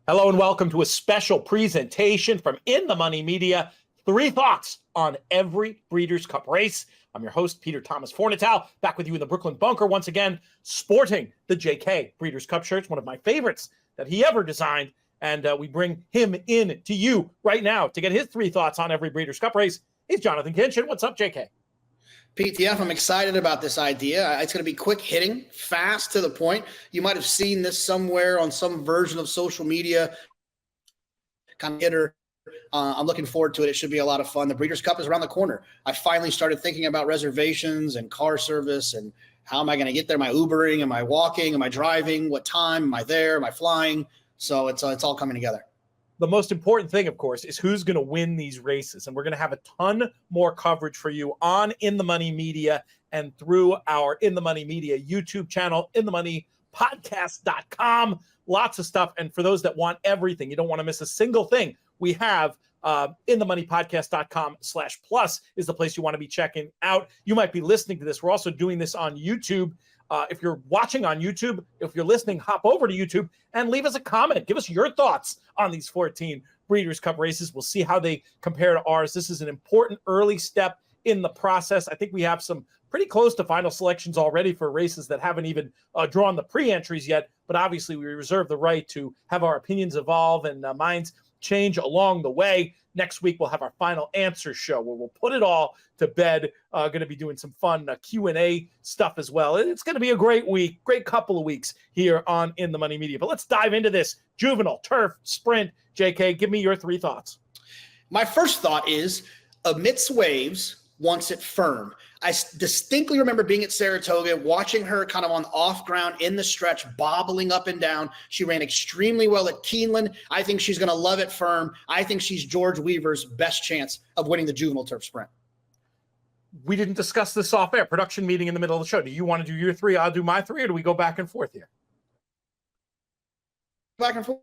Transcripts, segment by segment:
Hello and welcome to a special presentation from In the Money Media. 3 thoughts on every Breeders' Cup race. I'm your host, Peter Thomas Fornatale, back with you in the Brooklyn Bunker once again, sporting the JK Breeders' Cup shirts, one of my favorites that he ever designed. And we bring him in to you right now to get his 3 thoughts on every Breeders' Cup race. He's Jonathan Kinchin. What's up, JK? PTF, I'm excited about this idea. It's going to be quick hitting, fast to the point. You might have seen this somewhere on some version of social media. Kind of hitter. I'm looking forward to it. It should be a lot of fun. The Breeders' Cup is around the corner. I finally started thinking about reservations and car service and how am I going to get there? Am I Ubering? Am I walking? Am I driving? What time? Am I there? Am I flying? So it's all coming together. The most important thing, of course, is who's going to win these races. And we're going to have a ton more coverage for you on In the Money Media and through our In the Money Media YouTube channel, inthemoneypodcast.com. Lots of stuff. And for those that want everything, you don't want to miss a single thing, we have inthemoneypodcast.com/plus is the place you want to be checking out. You might be listening to this. We're also doing this on YouTube. If you're watching on YouTube, if you're listening, hop over to YouTube and leave us a comment. Give us your thoughts on these 14 Breeders' Cup races. We'll see how they compare to ours. This is an important early step in the process. I think we have some pretty close to final selections already for races that haven't even drawn the pre-entries yet. But obviously, we reserve the right to have our opinions evolve and minds change along the way. Next week, we'll have our final answer show where we'll put it all to bed. Going to be doing some fun Q&A stuff as well. It's going to be a great week, great couple of weeks here on In the Money Media. But let's dive into this Juvenile Turf Sprint. JK, give me your 3 thoughts. My first thought is, amidst waves, wants it firm. I distinctly remember being at Saratoga, watching her kind of on off ground in the stretch, bobbling up and down. She ran extremely well at Keeneland. I think she's going to love it firm. I think she's George Weaver's best chance of winning the Juvenile Turf Sprint. We didn't discuss this off air. Production meeting in the middle of the show. Do you want to do your 3? I'll do my 3, or do we go back and forth here? Back and forth.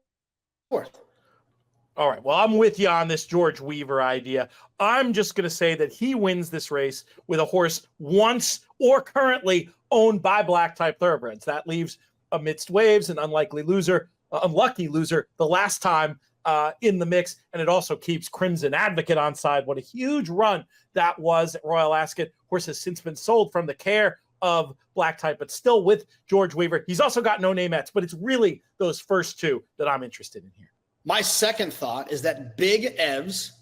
All right. Well, I'm with you on this George Weaver idea. I'm just going to say that he wins this race with a horse once or currently owned by black type thoroughbreds. That leaves amidst waves an unlucky loser the last time in the mix. And it also keeps Crimson Advocate on side. What a huge run that was at Royal Ascot. Horse has since been sold from the care of black type, but still with George Weaver. He's also got no namettes, but it's really those first 2 that I'm interested in here. My second thought is that Big Evs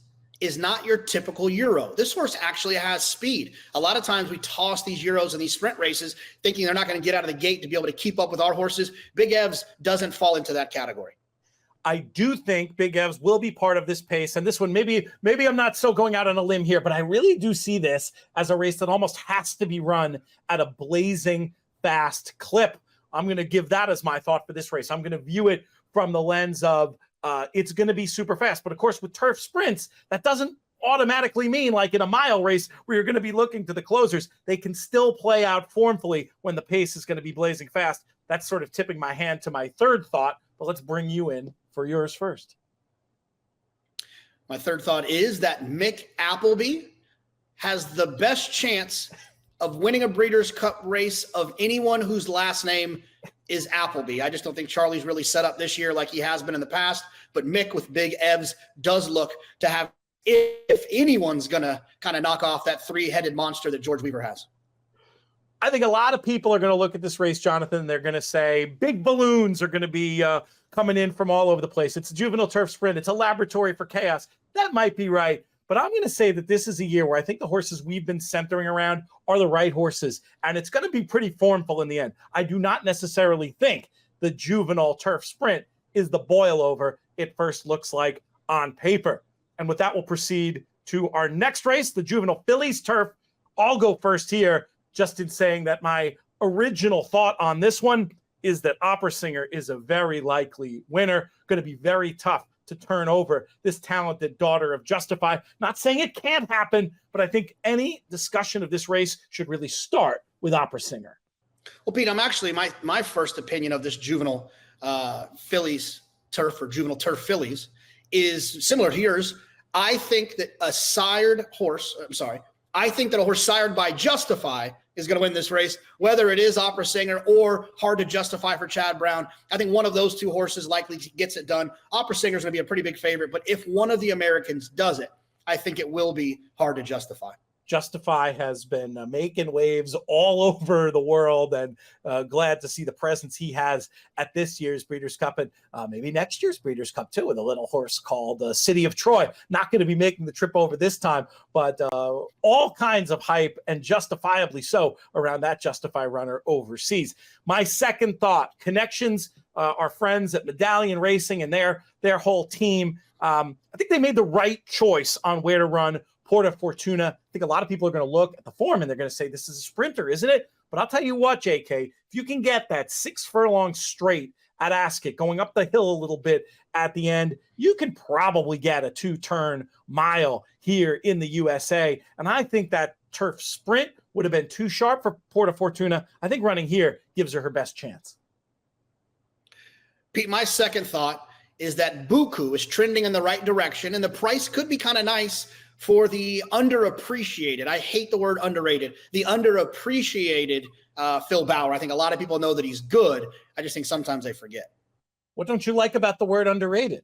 is not your typical Euro. This horse actually has speed. A lot of times we toss these Euros and these sprint races thinking they're not going to get out of the gate to be able to keep up with our horses. Big Evs doesn't fall into that category. I do think Big Evs will be part of this pace. And this one, maybe I'm not so going out on a limb here, but I really do see this as a race that almost has to be run at a blazing fast clip. I'm going to give that as my thought for this race. I'm going to view it from the lens of it's going to be super fast. But of course, with turf sprints, that doesn't automatically mean like in a mile race where you're going to be looking to the closers. They can still play out formfully when the pace is going to be blazing fast. That's sort of tipping my hand to my 3rd thought. But let's bring you in for yours first. My 3rd thought is that Mick Appleby has the best chance of winning a Breeders' Cup race of anyone whose last name is Appleby. I just don't think Charlie's really set up this year like he has been in the past, but Mick with Big Evs does look to have, if anyone's going to kind of knock off that 3-headed monster that George Weaver has. I think a lot of people are going to look at this race, Jonathan, and they're going to say big balloons are going to be coming in from all over the place. It's a Juvenile Turf Sprint. It's a laboratory for chaos. That might be right. But I'm going to say that this is a year where I think the horses we've been centering around are the right horses, and it's going to be pretty formful in the end. I do not necessarily think the Juvenile Turf Sprint is the boil over it first looks like on paper. And with that, we'll proceed to our next race, the Juvenile Fillies Turf. I'll go first here, just in saying that my original thought on this one is that Opera Singer is a very likely winner, going to be very tough to turn over this talented daughter of Justify. Not saying it can't happen, but I think any discussion of this race should really start with Opera Singer. Well, Pete, I'm actually, my first opinion of this Juvenile Fillies Turf or Juvenile Turf Fillies is similar to yours. I think that a horse sired by Justify is going to win this race, whether it is Opera Singer or Hard to Justify for Chad Brown. I think one of those two horses likely gets it done. Opera Singer is going to be a pretty big favorite, but if one of the Americans does it, I think it will be Hard to Justify. Justify has been making waves all over the world, and glad to see the presence he has at this year's Breeders' Cup and maybe next year's Breeders' Cup too, with a little horse called City of Troy. Not going to be making the trip over this time, but all kinds of hype, and justifiably so, around that Justify runner overseas. My second thought, connections, our friends at Medallion Racing and their whole team. I think they made the right choice on where to run Porta Fortuna. I think a lot of people are going to look at the form and they're going to say, this is a sprinter, isn't it? But I'll tell you what, JK, if you can get that 6 furlong straight at Ascot, going up the hill a little bit at the end, you can probably get a 2-turn mile here in the USA. And I think that turf sprint would have been too sharp for Porta Fortuna. I think running here gives her best chance. Pete, my second thought is that Buku is trending in the right direction, and the price could be kind of nice for the underappreciated. I hate the word underrated. The underappreciated Phil Bauer. I think a lot of people know that he's good. I just think sometimes they forget. What don't you like about the word underrated?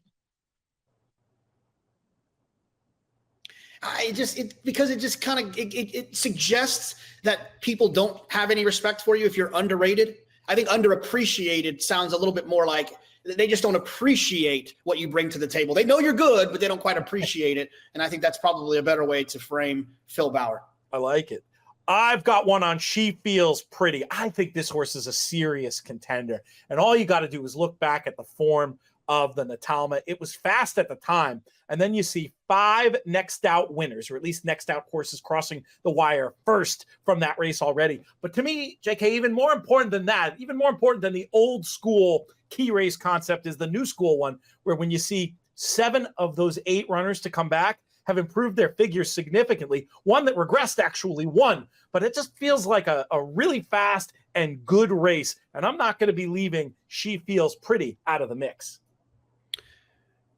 Because it just kind of it suggests that people don't have any respect for you if you're underrated. I think underappreciated sounds a little bit more like they just don't appreciate what you bring to the table. They know you're good, but they don't quite appreciate it. And I think that's probably a better way to frame Phil Bauer. I like it. I've got one on She Feels Pretty. I think this horse is a serious contender. And all you got to do is look back at the form of the Natalma. It was fast at the time. And then you see 5 next out winners, or at least next out horses crossing the wire first from that race already. But to me, JK, even more important than that, even more important than the old school key race concept is the new school one, where when you see 7 of those 8 runners to come back have improved their figures significantly. One that regressed actually won, but it just feels like a really fast and good race. And I'm not going to be leaving She Feels Pretty out of the mix.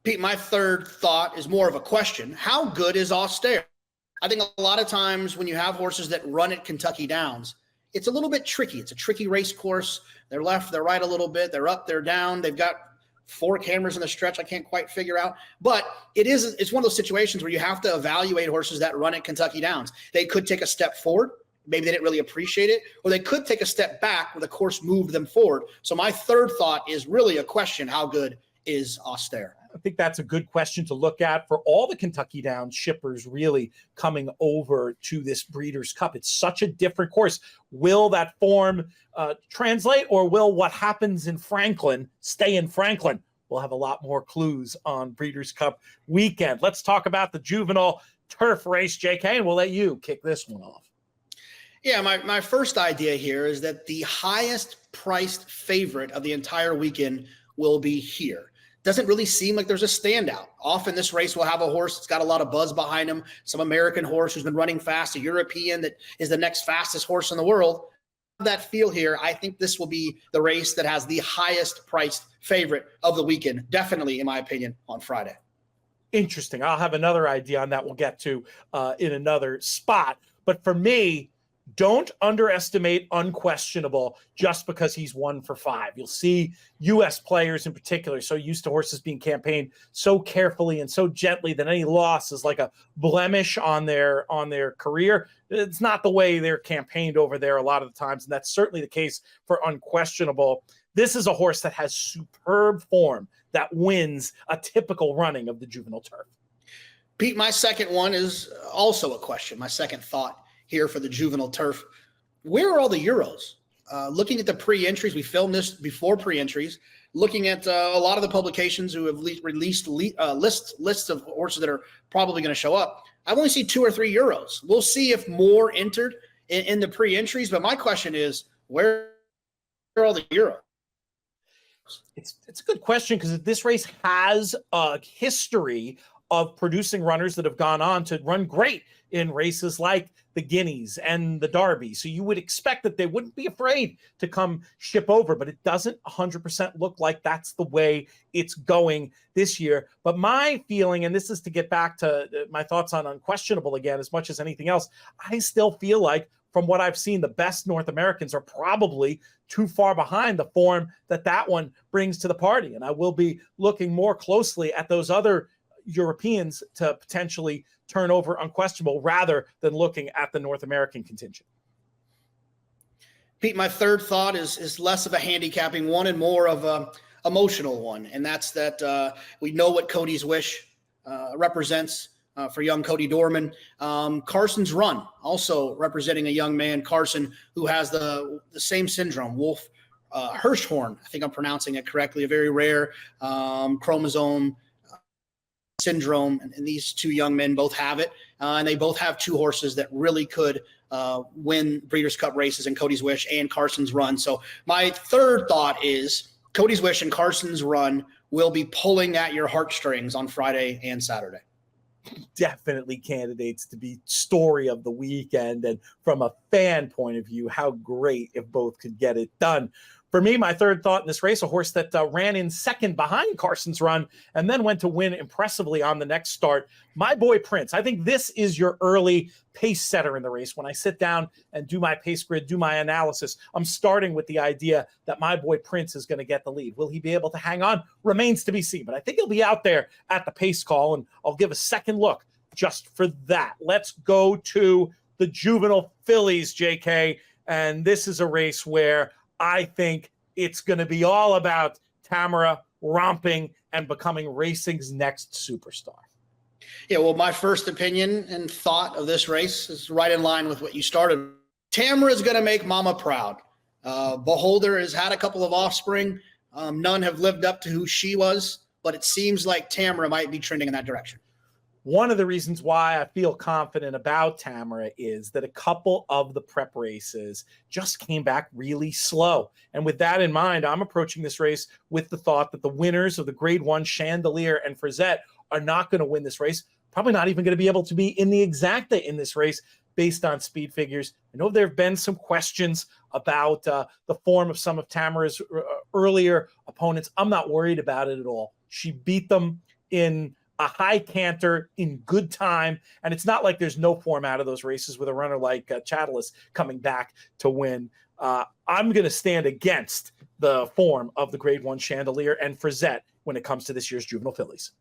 Pete, my third thought is more of a question. How good is Austere? I think a lot of times when you have horses that run at Kentucky Downs, it's a little bit tricky. It's a tricky race course. They're left, they're right a little bit. They're up, they're down. They've got 4 cameras in the stretch I can't quite figure out. But it's one of those situations where you have to evaluate horses that run at Kentucky Downs. They could take a step forward. Maybe they didn't really appreciate it. Or they could take a step back where the course moved them forward. So my third thought is really a question. How good is Austere? I think that's a good question to look at for all the Kentucky Downs shippers really coming over to this Breeders' Cup. It's such a different course. Will that form translate, or will what happens in Franklin stay in Franklin? We'll have a lot more clues on Breeders' Cup weekend. Let's talk about the Juvenile Turf race, JK, and we'll let you kick this one off. Yeah, my first idea here is that the highest priced favorite of the entire weekend will be here. Doesn't really seem like there's a standout. Often this race will have a horse that's got a lot of buzz behind him, some American horse who's been running fast, a European that is the next fastest horse in the world. That feel here, I think this will be the race that has the highest priced favorite of the weekend, definitely, in my opinion, on Friday. Interesting. I'll have another idea on that we'll get to in another spot. But for me, don't underestimate Unquestionable just because he's 1 for 5. You'll see U.S. players in particular so used to horses being campaigned so carefully and so gently that any loss is like a blemish on their career. It's not the way they're campaigned over there a lot of the times, and that's certainly the case for Unquestionable. This is a horse that has superb form that wins a typical running of the Juvenile Turf. Pete, my second one is also a question, my second thought here for the Juvenile Turf. Where are all the Euros? Looking at the pre-entries, we filmed this before pre-entries, looking at a lot of the publications who have released lists of horses that are probably going to show up. I've only seen 2 or 3 Euros. We'll see if more entered in the pre-entries, but my question is, where are all the Euros? It's a good question because this race has a history of producing runners that have gone on to run great in races like the Guineas and the Derby. So you would expect that they wouldn't be afraid to come ship over, but it doesn't 100% look like that's the way it's going this year. But my feeling, and this is to get back to my thoughts on Unquestionable again, as much as anything else, I still feel like from what I've seen, the best North Americans are probably too far behind the form that one brings to the party. And I will be looking more closely at those other Europeans to potentially turn over unquestionable rather than looking at the North American contingent. Pete, my third thought is less of a handicapping one and more of a emotional one. And that's that we know what Cody's Wish represents for young Cody Dorman. Carson's Run, also representing a young man, Carson, who has the same syndrome, Wolf Hirschhorn. I think I'm pronouncing it correctly, a very rare chromosome syndrome. And these two young men both have it. And they both have two horses that really could win Breeders' Cup races in Cody's Wish and Carson's Run. So my third thought is Cody's Wish and Carson's Run will be pulling at your heartstrings on Friday and Saturday. Definitely candidates to be story of the weekend. And from a fan point of view, how great if both could get it done. For me, my third thought in this race, a horse that ran in second behind Carson's Run and then went to win impressively on the next start, My Boy Prince. I think this is your early pace setter in the race. When I sit down and do my pace grid, do my analysis, I'm starting with the idea that My Boy Prince is going to get the lead. Will he be able to hang on? Remains to be seen. But I think he'll be out there at the pace call, and I'll give a second look just for that. Let's go to the Juvenile Fillies, JK. And this is a race where I think it's going to be all about Tamara romping and becoming racing's next superstar. Yeah, well, my first opinion and thought of this race is right in line with what you started. Tamara is going to make Mama proud. Beholder has had a couple of offspring. None have lived up to who she was, but it seems like Tamara might be trending in that direction. One of the reasons why I feel confident about Tamara is that a couple of the prep races just came back really slow. And with that in mind, I'm approaching this race with the thought that the winners of the Grade 1 Chandelier and Frisette are not going to win this race, probably not even going to be able to be in the exacta in this race based on speed figures. I know there have been some questions about the form of some of Tamara's earlier opponents. I'm not worried about it at all. She beat them in a high canter in good time, and it's not like there's no form out of those races with a runner like Chattelis coming back to win. I'm going to stand against the form of the Grade 1 Chandelier and Frisette when it comes to this year's Juvenile Fillies.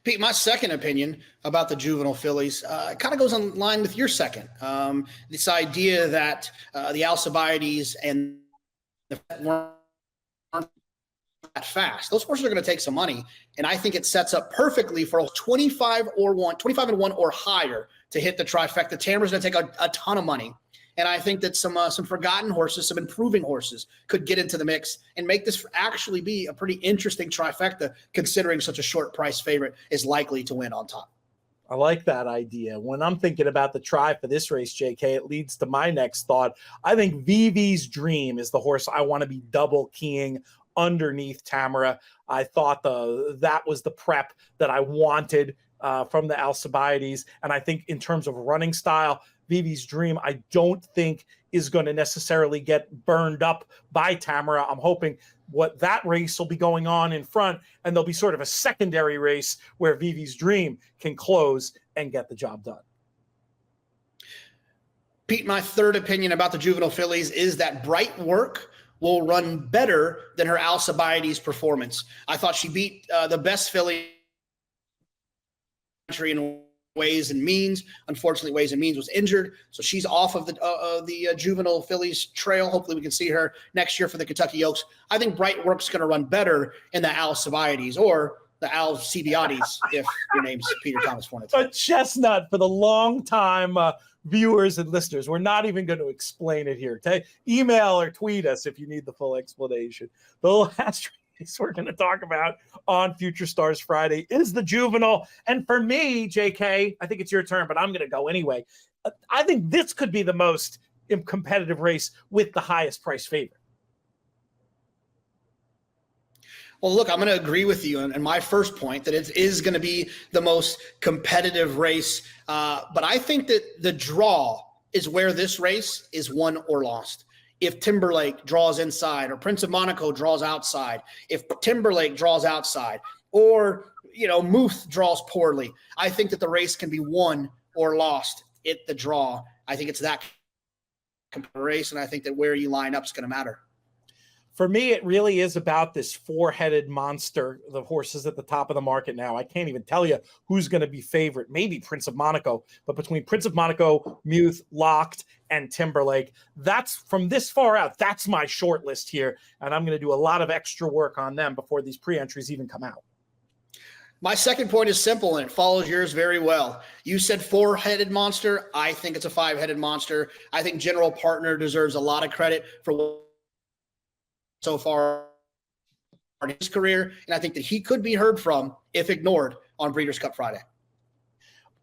Pete, my second opinion about the Juvenile Fillies kind of goes in line with your second. This idea that the Alcibiades and the weren't that fast. Those horses are going to take some money, and I think it sets up perfectly for 25 and 1 or higher to hit the trifecta. Tamara's going to take a ton of money, and I think that some forgotten horses, some improving horses could get into the mix and make this actually be a pretty interesting trifecta, considering such a short price favorite is likely to win on top. I like that idea. When I'm thinking about the try for this race, JK, it leads to my next thought. I think Vivi's Dream is the horse I want to be double keying underneath Tamara. I thought that was the prep that I wanted from the Alcibiades. And I think in terms of running style, Vivi's Dream, I don't think is going to necessarily get burned up by Tamara. I'm hoping what that race will be going on in front, and there'll be sort of a secondary race where Vivi's Dream can close and get the job done. Pete, my third opinion about the Juvenile Fillies is that Bright Work will run better than her Alcibiades performance. I thought she beat the best filly in Ways and Means. Unfortunately, Ways and Means was injured, so she's off of the Juvenile Fillies trail. Hopefully we can see her next year for the Kentucky Oaks. I think Bright Work's going to run better in the Alcibiades, or the Alcibiades, if your name's Peter Thomas Fornett. A chestnut for the long time viewers and listeners. We're not even going to explain it here. Email or tweet us if you need the full explanation. The last race we're going to talk about on Future Stars Friday is the Juvenile. And for me, JK, I think it's your turn, but I'm going to go anyway. I think this could be the most competitive race with the highest price favorite. Well, look, I'm going to agree with you. And my first point that it is going to be the most competitive race. But I think that the draw is where this race is won or lost. If Timberlake draws inside, or Prince of Monaco draws outside, if Timberlake draws outside, or, Muth draws poorly, I think that the race can be won or lost at the draw. I think it's that race, and I think that where you line up is going to matter. For me, it really is about this four-headed monster, the horses at the top of the market now. I can't even tell you who's going to be favorite. Maybe Prince of Monaco, but between Prince of Monaco, Muth, Locked, and Timberlake, that's from this far out. That's my short list here, and I'm going to do a lot of extra work on them before these pre-entries even come out. My second point is simple, and it follows yours very well. You said four-headed monster. I think it's a five-headed monster. I think General Partner deserves a lot of credit for so far in his career, and I think that he could be heard from if ignored on Breeders' Cup Friday.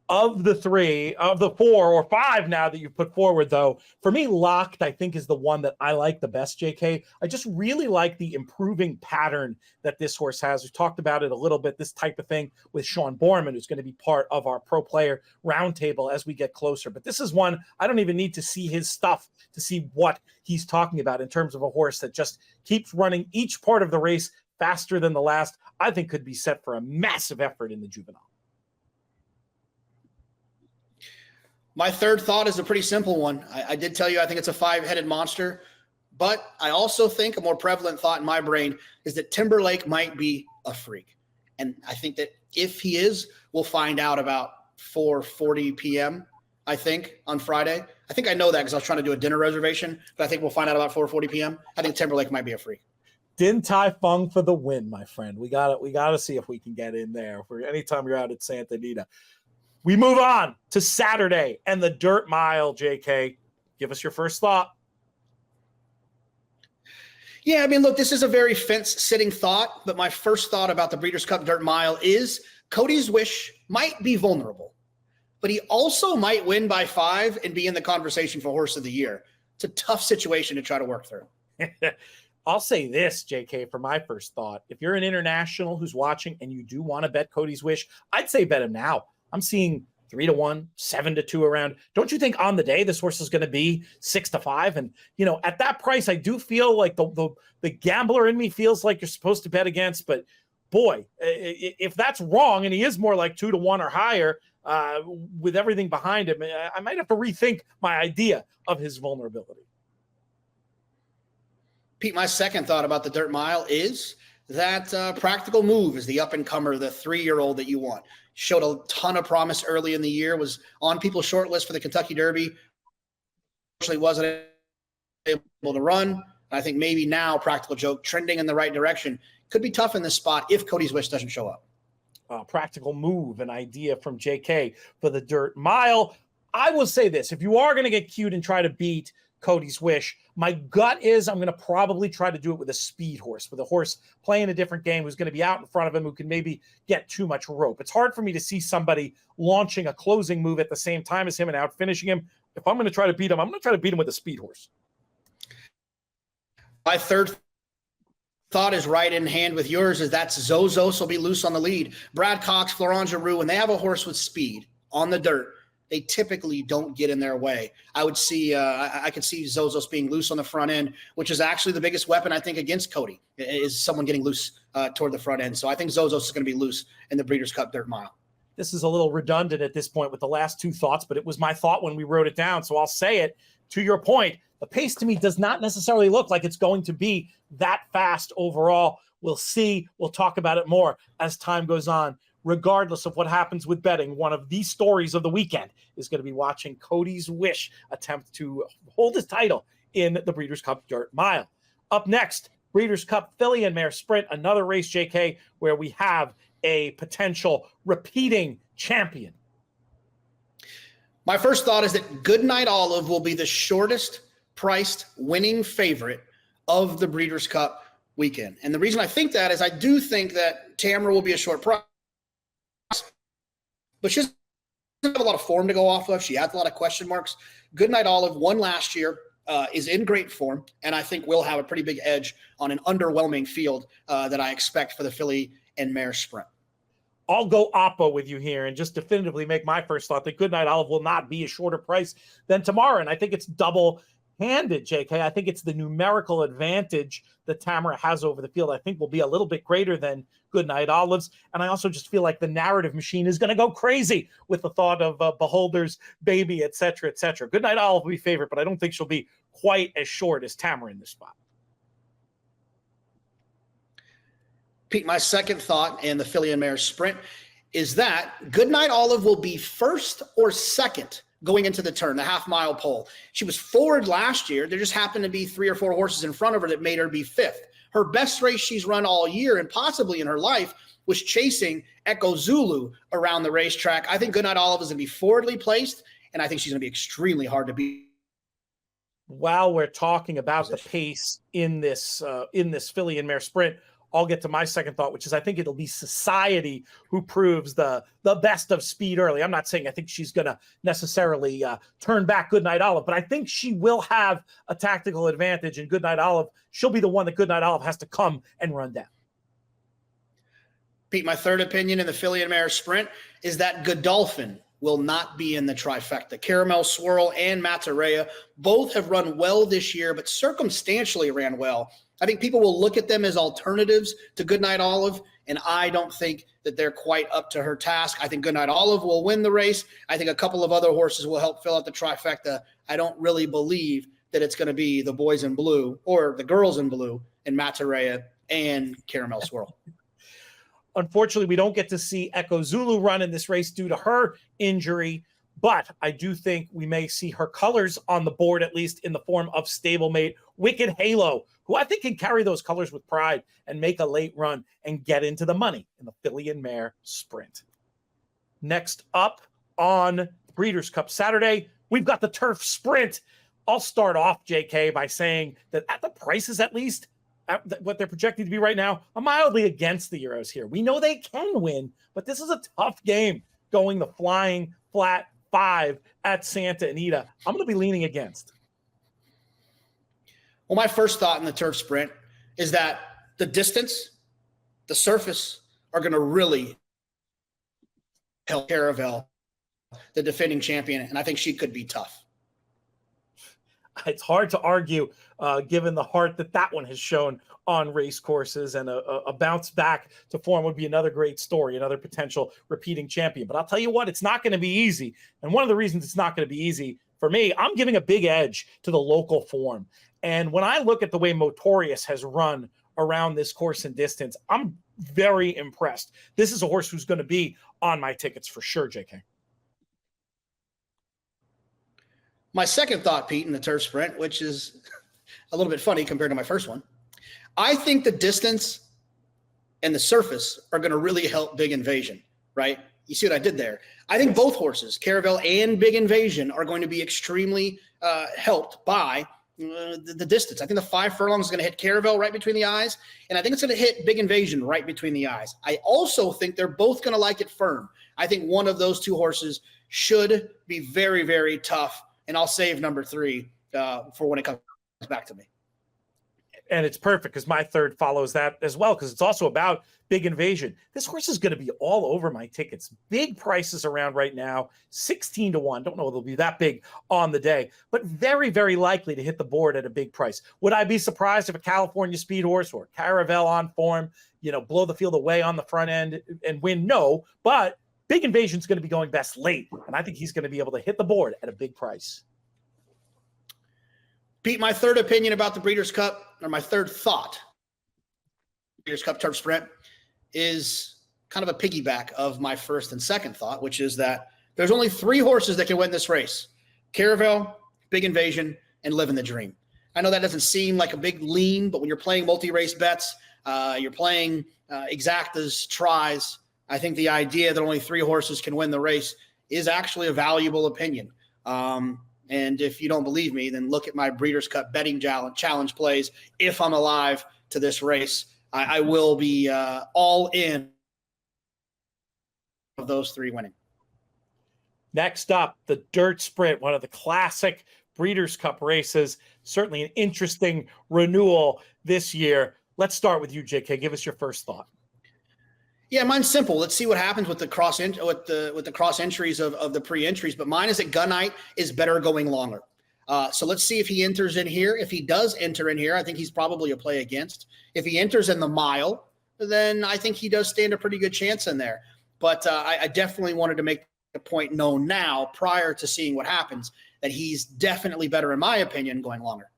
Of the four or five now that you've put forward, though, for me, Locked, I think, is the one that I like the best, JK. I just really like the improving pattern that this horse has. We've talked about it a little bit, this type of thing with Sean Borman, who's going to be part of our pro player roundtable as we get closer. But this is one I don't even need to see his stuff to see what he's talking about in terms of a horse that just keeps running each part of the race faster than the last. I think could be set for a massive effort in the Juvenile. My third thought is a pretty simple one. I did tell you I think it's a five-headed monster, but I also think a more prevalent thought in my brain is that Timberlake might be a freak. And I think that if he is, we'll find out about 4:40 p.m., I think, on Friday. I think I know that because I was trying to do a dinner reservation, but I think we'll find out about 4:40 p.m. I think Timberlake might be a freak. Din Tai Fung for the win, my friend. We got to see if we can get in there for anytime you're out at Santa Anita. We move on to Saturday and the Dirt Mile, JK. Give us your first thought. Yeah, I mean, look, this is a very fence-sitting thought, but my first thought about the Breeders' Cup Dirt Mile is Cody's Wish might be vulnerable, but he also might win by 5 and be in the conversation for Horse of the Year. It's a tough situation to try to work through. I'll say this, JK, for my first thought. If you're an international who's watching and you do want to bet Cody's Wish, I'd say bet him now. I'm seeing 3-1, 7-2 around. Don't you think on the day this horse is going to be 6-5? And, you know, at that price, I do feel like the gambler in me feels like you're supposed to bet against. But boy, if that's wrong and he is more like 2-1 or higher with everything behind him, I might have to rethink my idea of his vulnerability. Pete, my second thought about the Dirt Mile is that Practical Move is the up-and-comer, the 3-year-old that you want. Showed a ton of promise early in the year, was on people's short list for the Kentucky Derby. Actually wasn't able to run. I think maybe now Practical Joke trending in the right direction. Could be tough in this spot if Cody's Wish doesn't show up. Practical Move, an idea from JK for the Dirt Mile. I will say this. If you are going to get cute and try to beat Cody's Wish, my gut is I'm going to probably try to do it with a speed horse, with a horse playing a different game who's going to be out in front of him, who can maybe get too much rope. It's hard for me to see somebody launching a closing move at the same time as him and out finishing him. If I'm going to try to beat him, I'm going to try to beat him with a speed horse. My third thought is right in hand with yours, is that's Zozos will be loose on the lead. Brad Cox, Florent Giroux, when they have a horse with speed on the dirt, they typically don't get in their way. I would see, I could see Zozos being loose on the front end, which is actually the biggest weapon, I think, against Cody, is someone getting loose toward the front end. So I think Zozos is going to be loose in the Breeders' Cup Dirt Mile. This is a little redundant at this point with the last two thoughts, but it was my thought when we wrote it down. So I'll say it. To your point, the pace to me does not necessarily look like it's going to be that fast overall. We'll see. We'll talk about it more as time goes on. Regardless of what happens with betting, one of the stories of the weekend is going to be watching Cody's Wish attempt to hold his title in the Breeders' Cup Dirt Mile. Up next, Breeders' Cup Filly and Mare Sprint, another race, JK, where we have a potential repeating champion. My first thought is that Goodnight Olive will be the shortest priced winning favorite of the Breeders' Cup weekend. And the reason I think that is I do think that Tamara will be a short price, but she doesn't have a lot of form to go off of. She has a lot of question marks. Goodnight Olive won last year, is in great form, and I think will have a pretty big edge on an underwhelming field that I expect for the Filly and Mare Sprint. I'll go Oppo with you here and just definitively make my first thought that Goodnight Olive will not be a shorter price than tomorrow. And I think it's double handed, JK. I think it's the numerical advantage that Tamara has over the field. I think will be a little bit greater than Goodnight Olive's. And I also just feel like the narrative machine is going to go crazy with the thought of Beholder's baby, et cetera, et cetera. Goodnight Olive will be favorite, but I don't think she'll be quite as short as Tamara in this spot. Pete, my second thought in the Filly and Mare sprint is that Goodnight Olive will be first or second going into the turn, the half-mile pole. She was forward last year. There just happened to be 3 or 4 horses in front of her that made her be fifth. Her best race she's run all year and possibly in her life was chasing Echo Zulu around the racetrack. I think Goodnight Olive is going to be forwardly placed, and I think she's going to be extremely hard to beat. While we're talking about the pace in this Filly and Mare sprint, I'll get to my second thought, which is I think it'll be Society who proves the best of speed early. I'm not saying I think she's going to necessarily turn back Goodnight Olive, but I think she will have a tactical advantage, and Goodnight Olive, she'll be the one that Goodnight Olive has to come and run down. Pete, my third opinion in the Filly and Mare sprint is that Godolphin will not be in the trifecta. Caramel Swirl and Matarea both have run well this year, but circumstantially ran well. I think people will look at them as alternatives to Goodnight Olive, and I don't think that they're quite up to her task. I think Goodnight Olive will win the race. I think a couple of other horses will help fill out the trifecta. I don't really believe that it's going to be the boys in blue or the girls in blue and Matarea and Caramel Swirl. Unfortunately, we don't get to see Echo Zulu run in this race due to her injury, but I do think we may see her colors on the board, at least in the form of stablemate Wicked Halo, who I think can carry those colors with pride and make a late run and get into the money in the Filly and Mare sprint. Next up on Breeders' Cup Saturday, we've got the Turf Sprint. I'll start off, JK, by saying that at the prices, at least, what they're projecting to be right now, I'm mildly against the Euros here. We know they can win, but this is a tough game going the flying flat 5 at Santa Anita. I'm going to be leaning against. Well, my first thought in the Turf Sprint is that the distance, the surface are going to really help Caravel, the defending champion, and I think she could be tough. It's hard to argue, given the heart that one has shown on race courses, and a bounce back to form would be another great story, another potential repeating champion. But I'll tell you what, it's not going to be easy. And one of the reasons it's not going to be easy for me, I'm giving a big edge to the local form. And when I look at the way Motorius has run around this course and distance, I'm very impressed. This is a horse who's going to be on my tickets for sure, JK. My second thought, Pete, in the Turf Sprint, which is a little bit funny compared to my first one, I think the distance and the surface are going to really help Big Invasion, right? You see what I did there? I think both horses, Caravel and Big Invasion, are going to be extremely helped by the distance. I think the 5 furlongs is going to hit Caravel right between the eyes, and I think it's going to hit Big Invasion right between the eyes. I also think they're both going to like it firm. I think one of those two horses should be very, very tough, and I'll save number 3 for when it comes back to me. And it's perfect because my third follows that as well, because it's also about Big Invasion. This horse is going to be all over my tickets. Big prices around right now, 16-1. Don't know if they'll be that big on the day, but very, very likely to hit the board at a big price. Would I be surprised if a California speed horse or Caravel on form, blow the field away on the front end and win? No, but Big Invasion's going to be going best late, and I think he's going to be able to hit the board at a big price. Pete, my third opinion about the Breeders' Cup, or my third thought, Breeders' Cup Turf Sprint, is kind of a piggyback of my first and second thought, which is that there's only 3 horses that can win this race: Caravel, Big Invasion, and Living the Dream. I know that doesn't seem like a big lean, but when you're playing multi-race bets, you're playing exactas, tries, I think the idea that only 3 horses can win the race is actually a valuable opinion. And if you don't believe me, then look at my Breeders' Cup betting challenge plays. If I'm alive to this race, I will be all in of those 3 winning. Next up, the Dirt Sprint, one of the classic Breeders' Cup races. Certainly an interesting renewal this year. Let's start with you, JK. Give us your first thought. Yeah, mine's simple. Let's see what happens with the cross entries of the pre-entries. But mine is that Gunite is better going longer. So let's see if he enters in here. If he does enter in here, I think he's probably a play against. If he enters in the mile, then I think he does stand a pretty good chance in there. But I definitely wanted to make the point known now prior to seeing what happens that he's definitely better, in my opinion, going longer.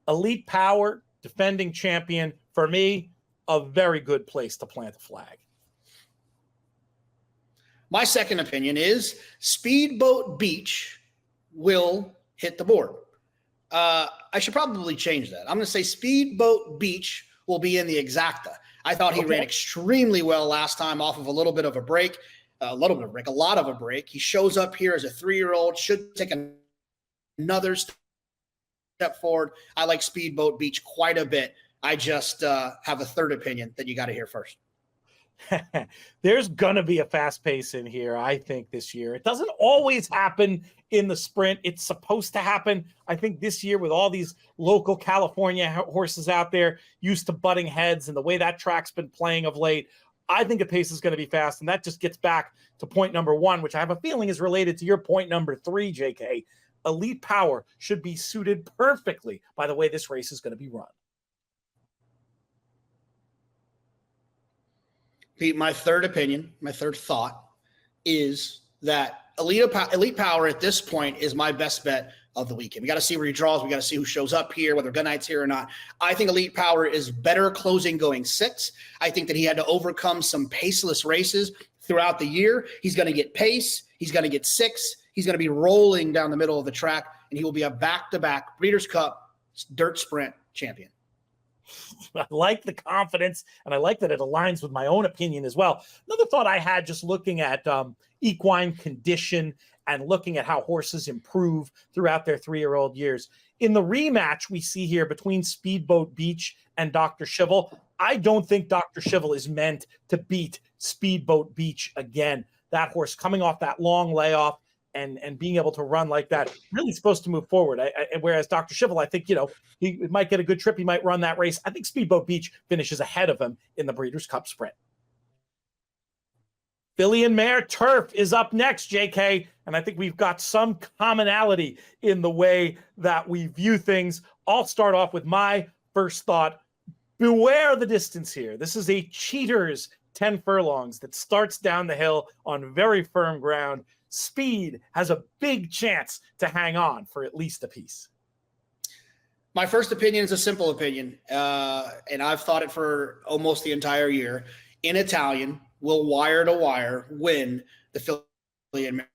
Elite Power, defending champion, for me, a very good place to plant a flag. My second opinion is Speedboat Beach will hit the board. I should probably change that. I'm going to say Speedboat Beach will be in the exacta. I thought he ran extremely well last time off of a little bit of a break, a lot of a break. He shows up here as a 3-year-old, should take another step forward. I like Speedboat Beach quite a bit. I just have a third opinion that you got to hear first. There's going to be a fast pace in here, I think, this year. It doesn't always happen in the sprint. It's supposed to happen. I think this year, with all these local California horses out there used to butting heads and the way that track's been playing of late, I think the pace is going to be fast. And that just gets back to point number 1, which I have a feeling is related to your point number 3, JK. Elite Power should be suited perfectly by the way this race is going to be run. Pete, my third opinion, my third thought is that Elite Power at this point is my best bet of the weekend. We got to see where he draws. We got to see who shows up here, whether Goodnight's here or not. I think Elite Power is better closing going 6. I think that he had to overcome some paceless races throughout the year. He's going to get pace. He's going to get 6. He's going to be rolling down the middle of the track, and he will be a back-to-back Breeders' Cup dirt sprint champion. I like the confidence, and I like that it aligns with my own opinion as well. Another thought I had just looking at equine condition and looking at how horses improve throughout their 3-year-old years. In the rematch we see here between Speedboat Beach and Dr. Schivel, I don't think Dr. Schivel is meant to beat Speedboat Beach again. That horse coming off that long layoff and being able to run like that, really supposed to move forward. Whereas Dr. Schivel, I think, he might get a good trip. He might run that race. I think Speedboat Beach finishes ahead of him in the Breeders' Cup Sprint. Filly and Mare Turf is up next, JK, and I think we've got some commonality in the way that we view things. I'll start off with my first thought. Beware the distance here. This is a cheater's 10 furlongs that starts down the hill on very firm ground. Speed has a big chance to hang on for at least a piece. My first opinion is a simple opinion, and I've thought it for almost the entire year. In Italian, will wire to wire win the Filly and Mare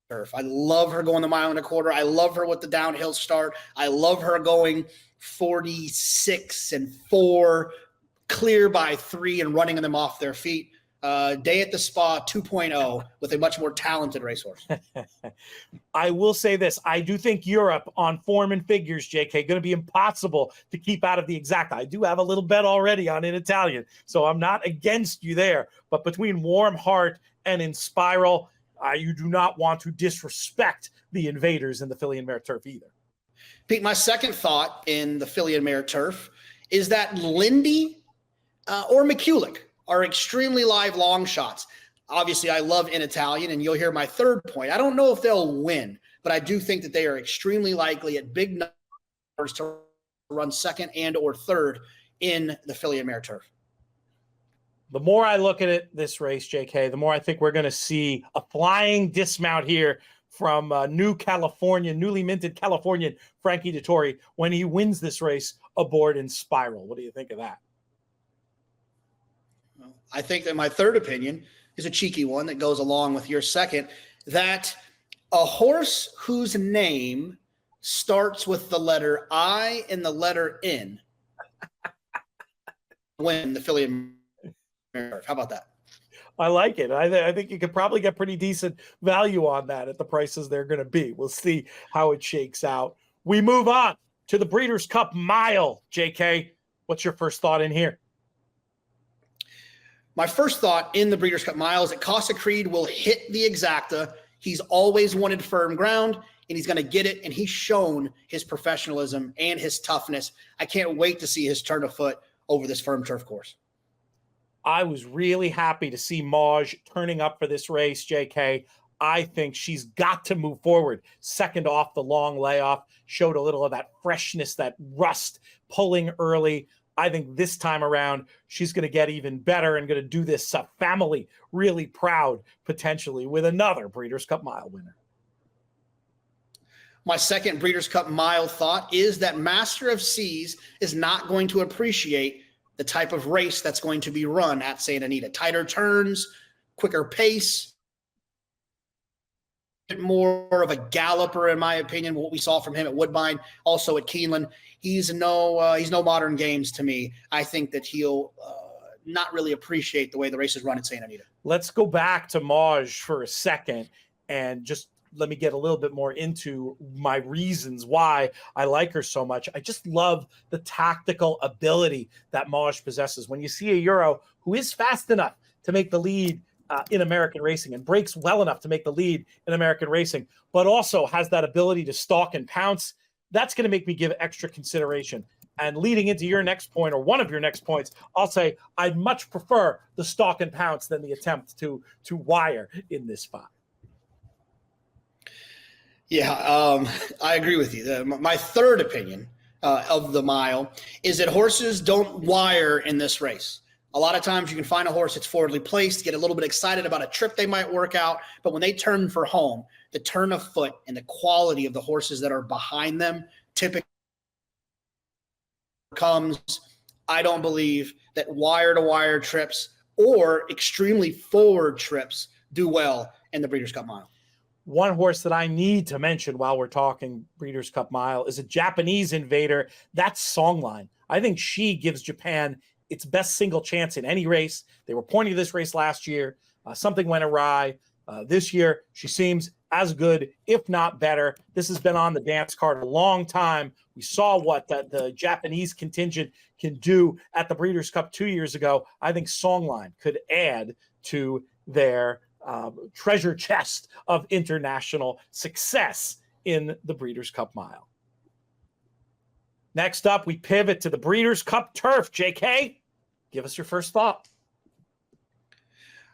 Turf. I love her going the 1.25 miles. I love her with the downhill start. I love her going 46 and 4, clear by 3 and running them off their feet. Day at the Spa 2.0 with a much more talented racehorse. I will say this. I do think Europe on form and figures, JK, going to be impossible to keep out of the exact. I do have a little bet already on In Italian, so I'm not against you there. But between Warm Heart and In Spiral, you do not want to disrespect the invaders in the Filly and Mare Turf either. Pete, my second thought in the Filly and Mare Turf is that Lindy or McCulloch are extremely live long shots. Obviously, I love In Italian, and you'll hear my third point. I don't know if they'll win, but I do think that they are extremely likely at big numbers to run second and or third in the Filly and Mare Turf. The more I look at it, this race, JK, the more I think we're going to see a flying dismount here from newly minted Californian Frankie Dettori when he wins this race aboard In Spiral. What do you think of that? I think that my third opinion is a cheeky one that goes along with your second, that a horse whose name starts with the letter I and the letter N win the Filly and Mare Turf. How about that? I like it. I think you could probably get pretty decent value on that at the prices they're going to be. We'll see how it shakes out. We move on to the Breeders' Cup Mile, JK. What's your first thought in here? My first thought in the Breeders' Cup Mile is that Casa Creed will hit the exacta. He's always wanted firm ground, and he's going to get it, and he's shown his professionalism and his toughness. I can't wait to see his turn of foot over this firm turf course. I was really happy to see Maj turning up for this race, JK. I think she's got to move forward. Second off the long layoff, showed a little of that freshness, that rust, pulling early. I think this time around, she's going to get even better and going to do this family really proud, potentially, with another Breeders' Cup Mile winner. My second Breeders' Cup Mile thought is that Master of Seas is not going to appreciate the type of race that's going to be run at Santa Anita. Tighter turns, quicker pace, more of a galloper, in my opinion, what we saw from him at Woodbine, also at Keeneland. He's no modern games to me. I think that he'll not really appreciate the way the race is run at Santa Anita. Let's go back to Maj for a second and just let me get a little bit more into my reasons why I like her so much. I just love the tactical ability that Maj possesses. When you see a Euro who is fast enough to make the lead in American racing and breaks well enough to make the lead in American racing, but also has that ability to stalk and pounce, that's going to make me give extra consideration. And leading into your next point, or one of your next points, I'll say I'd much prefer the stalk and pounce than the attempt to wire in this spot. Yeah, I agree with you. My third opinion of the mile is that horses don't wire in this race. A lot of times you can find a horse that's forwardly placed, get a little bit excited about a trip they might work out, but when they turn for home, the turn of foot and the quality of the horses that are behind them typically comes. I don't believe that wire-to-wire trips or extremely forward trips do well in the Breeders' Cup Mile. One horse that I need to mention while we're talking Breeders' Cup Mile is a Japanese invader. That's Songline. I think she gives Japan its best single chance in any race. They were pointing to this race last year. Something went awry. This year, she seems as good, if not better. This has been on the dance card a long time. We saw what the Japanese contingent can do at the Breeders' Cup 2 years ago. I think Songline could add to their treasure chest of international success in the Breeders' Cup Mile. Next up, we pivot to the Breeders' Cup Turf. JK, give us your first thought.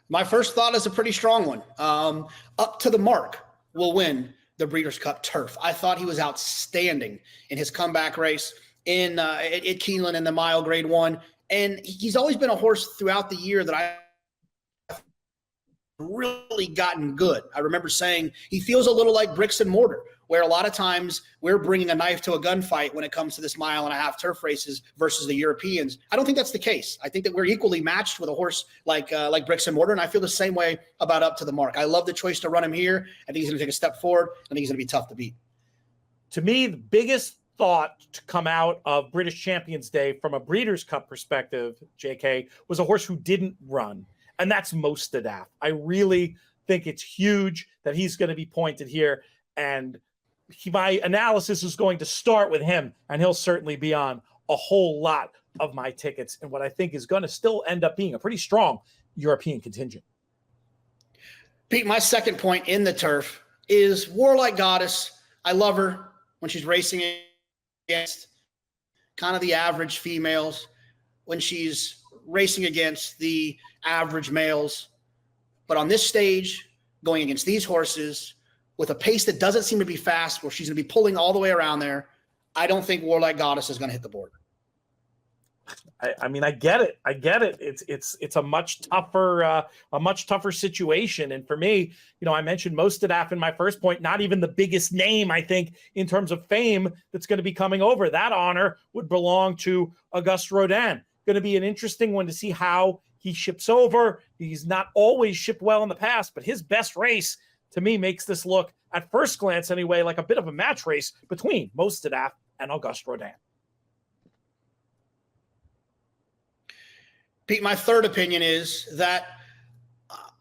My first thought is a pretty strong one. Up to the Mark will win the Breeders' Cup Turf. I thought he was outstanding in his comeback race at Keeneland in the mile grade 1. And he's always been a horse throughout the year that I really gotten good. I remember saying he feels a little like bricks and mortar, where a lot of times we're bringing a knife to a gunfight when it comes to this mile-and-a-half turf races versus the Europeans. I don't think that's the case. I think that we're equally matched with a horse like bricks and mortar, and I feel the same way about Up to the Mark. I love the choice to run him here. I think he's going to take a step forward. I think he's going to be tough to beat. To me, the biggest thought to come out of British Champions Day from a Breeders' Cup perspective, JK, was a horse who didn't run, and that's Distaff. I really think it's huge that he's going to be pointed here, and my analysis is going to start with him, and he'll certainly be on a whole lot of my tickets and what I think is going to still end up being a pretty strong European contingent. Pete, my second point in the turf is Warlike Goddess. I love her when she's racing against kind of the average females, when she's racing against the average males. But on this stage, going against these horses with a pace that doesn't seem to be fast, where she's going to be pulling all the way around there, I don't think Warlike Goddess is going to hit the board. I mean, I get it. It's a much tougher situation. And for me, I mentioned Distaff in my first point, not even the biggest name, I think, in terms of fame that's going to be coming over. That honor would belong to Auguste Rodin. Going to be an interesting one to see how he ships over. He's not always shipped well in the past, but his best race to me makes this look, at first glance anyway, like a bit of a match race between Distaff and Auguste Rodin. Pete, my third opinion is that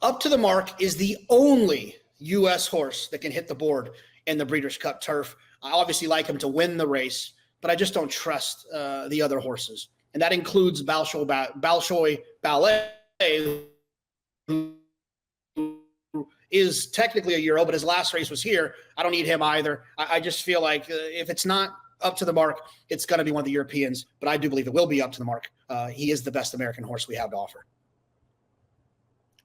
Up to the Mark is the only U.S. horse that can hit the board in the Breeders' Cup Turf. I obviously like him to win the race, but I just don't trust the other horses. And that includes Bolshoi Ballet, who is technically a Euro, but his last race was here. I don't need him either. I just feel like if it's not Up to the Mark, it's going to be one of the Europeans, but I do believe it will be Up to the Mark. He is the best American horse we have to offer.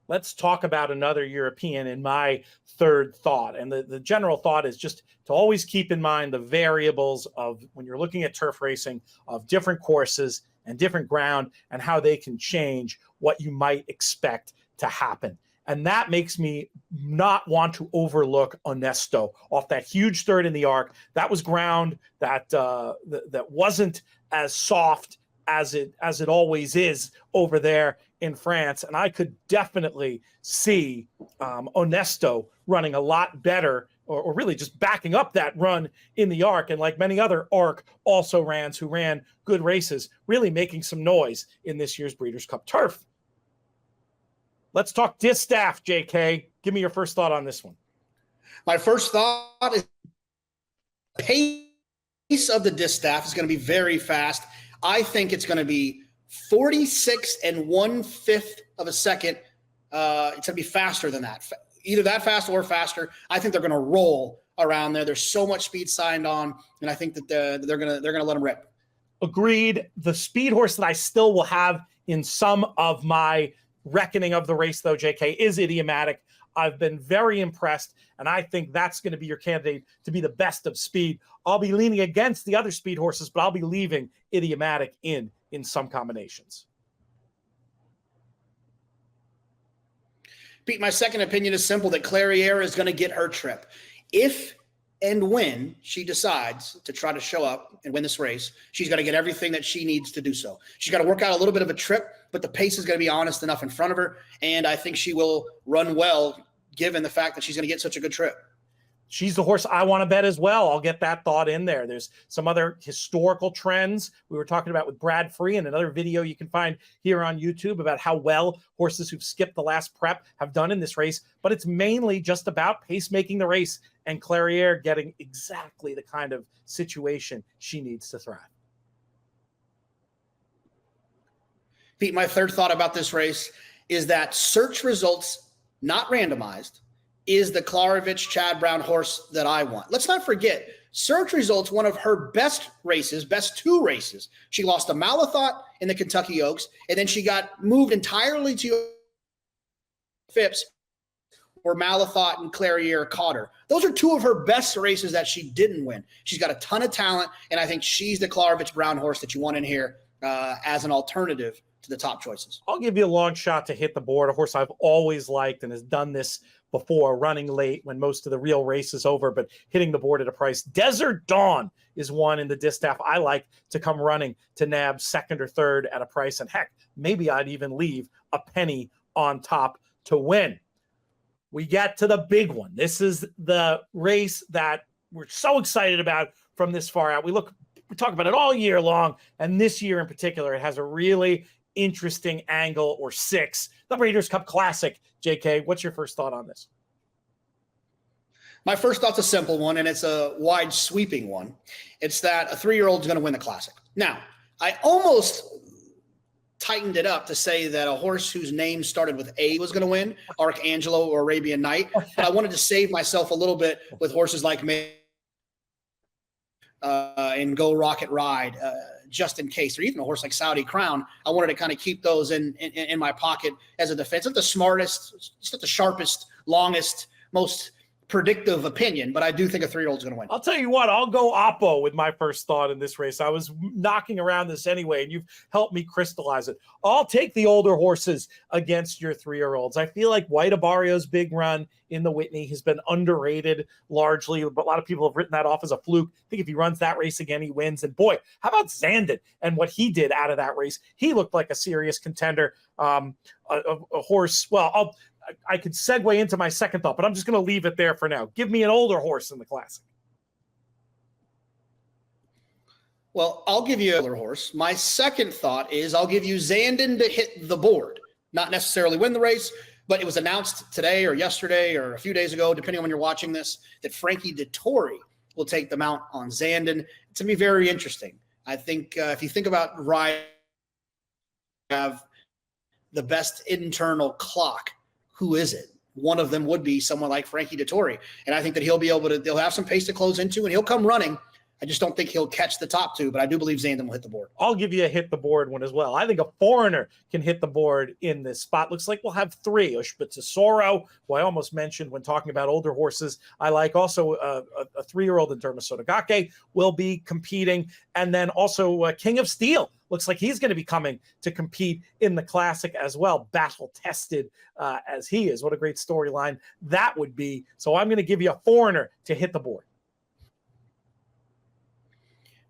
let's talk about another European in my third thought. And the general thought is just to always keep in mind the variables of when you're looking at turf racing of different courses and different ground and how they can change what you might expect to happen. And that makes me not want to overlook Onesto off that huge third in the arc. That was ground that that wasn't as soft as it always is over there in France. And I could definitely see Onesto running a lot better, or really just backing up that run in the arc. And like many other arc also rans who ran good races, really making some noise in this year's Breeders' Cup Turf. Let's talk Distaff, JK. Give me your first thought on this one. My first thought is the pace of the Distaff is going to be very fast. I think it's going to be 46 1/5 of a second. It's going to be faster than that. Either that fast or faster. I think they're going to roll around there. There's so much speed signed on, and I think that they're going to let them rip. Agreed. The speed horse that I still will have in some of my reckoning of the race, though, JK, is Idiomatic. I've been very impressed, and I think that's going to be your candidate to be the best of speed. I'll be leaning against the other speed horses, but I'll be leaving Idiomatic in some combinations. Pete, my second opinion is simple, that Clairiere is going to get her trip. If and when she decides to try to show up and win this race, she's got to get everything that she needs to do so. She's got to work out a little bit of a trip, but the pace is going to be honest enough in front of her, and I think she will run well given the fact that she's going to get such a good trip. She's the horse I want to bet as well. I'll get that thought in there. There's some other historical trends we were talking about with Brad Free, and another video you can find here on YouTube about how well horses who've skipped the last prep have done in this race. But it's mainly just about pace making the race and Clairiere getting exactly the kind of situation she needs to thrive. Pete, my third thought about this race is that search results, not randomized, is the Kravets Chad Brown horse that I want. Let's not forget, search results, one of her best races, best two races. She lost to Malathot in the Kentucky Oaks, and then she got moved entirely to Phipps, where Malathot and Clairiere caught her. Those are two of her best races that she didn't win. She's got a ton of talent, and I think she's the Kravets Brown horse that you want in here as an alternative to the top choices. I'll give you a long shot to hit the board, a horse I've always liked and has done this before, running late when most of the real race is over, but hitting the board at a price. Desert Dawn is one in the Distaff I like to come running to nab second or third at a price, and heck, maybe I'd even leave a penny on top to win. We get to the big one. This is the race that we're so excited about from this far out. We talk about it all year long, and this year in particular, it has a really interesting angle or six. The Breeders' Cup Classic. JK, what's your first thought on this? My first thought's a simple one, and it's a wide sweeping one. It's that a 3-year-old is going to win the Classic. Now, I almost tightened it up to say that a horse whose name started with A was going to win, Archangelo or Arabian Night, but I wanted to save myself a little bit with horses like Mare and Go Rocket Ride, just in case, or even a horse like Saudi Crown. I wanted to kind of keep those in my pocket as a defense. It's not the smartest, it's not the sharpest, longest, most predictive opinion, but I do think a 3-year-old's going to win. I'll tell you what, I'll go Oppo with my first thought in this race. I was knocking around this anyway, and you've helped me crystallize it. I'll take the older horses against your 3-year-olds. I feel like White Abarrio's big run in the Whitney has been underrated largely, but a lot of people have written that off as a fluke. I think if he runs that race again, he wins. And boy, how about Zandon and what he did out of that race? He looked like a serious contender, a horse. Well, I could segue into my second thought, but I'm just going to leave it there for now. Give me an older horse in the Classic. Well, I'll give you another horse. My second thought is I'll give you Zandon to hit the board. Not necessarily win the race, but it was announced today or yesterday or a few days ago, depending on when you're watching this, that Frankie Dettori will take the mount on Zandon. It's going to be very interesting. I think if you think about ride, have the best internal clock. Who is it? One of them would be someone like Frankie Dettori. And I think that he'll be able to, they'll have some pace to close into, and he'll come running I just don't think he'll catch the top two, but I do believe Zandon will hit the board. I'll give you a hit the board one as well. I think a foreigner can hit the board in this spot. Looks like we'll have three. Ushpitsasoro, who I almost mentioned when talking about older horses. I like also a 3-year-old in Dermasotogake will be competing. And then also King of Steel. Looks like he's going to be coming to compete in the Classic as well. Battle-tested as he is. What a great storyline that would be. So I'm going to give you a foreigner to hit the board.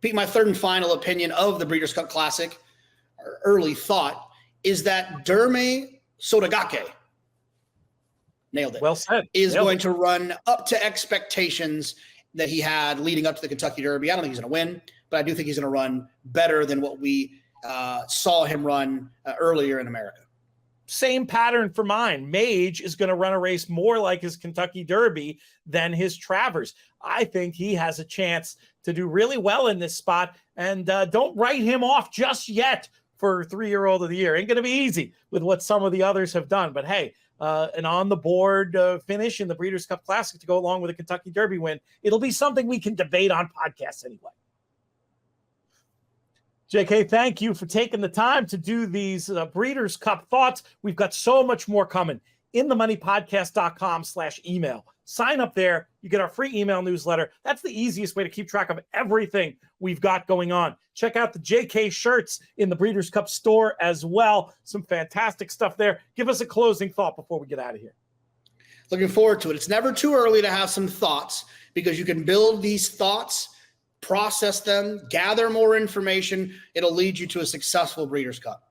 Pete, my third and final opinion of the Breeders' Cup Classic, or early thought, is that Dermasotogake, nailed it. Well said. Is going to run up to expectations that he had leading up to the Kentucky Derby. I don't think he's going to win, but I do think he's going to run better than what we saw him run earlier in America. Same pattern for mine. Mage is going to run a race more like his Kentucky Derby than his Travers. I think he has a chance to do really well in this spot, and don't write him off just yet for 3-year-old of the year. Ain't going to be easy with what some of the others have done, but hey, an on-the-board finish in the Breeders' Cup Classic to go along with a Kentucky Derby win, it'll be something we can debate on podcasts anyway. JK, thank you for taking the time to do these Breeders' Cup thoughts. We've got so much more coming. InTheMoneyPodcast.com/email. Sign up there. You get our free email newsletter. That's the easiest way to keep track of everything we've got going on. Check out the JK shirts in the Breeders' Cup store as well. Some fantastic stuff there. Give us a closing thought before we get out of here. Looking forward to it. It's never too early to have some thoughts, because you can build these thoughts, process them, gather more information. It'll lead you to a successful Breeders' Cup.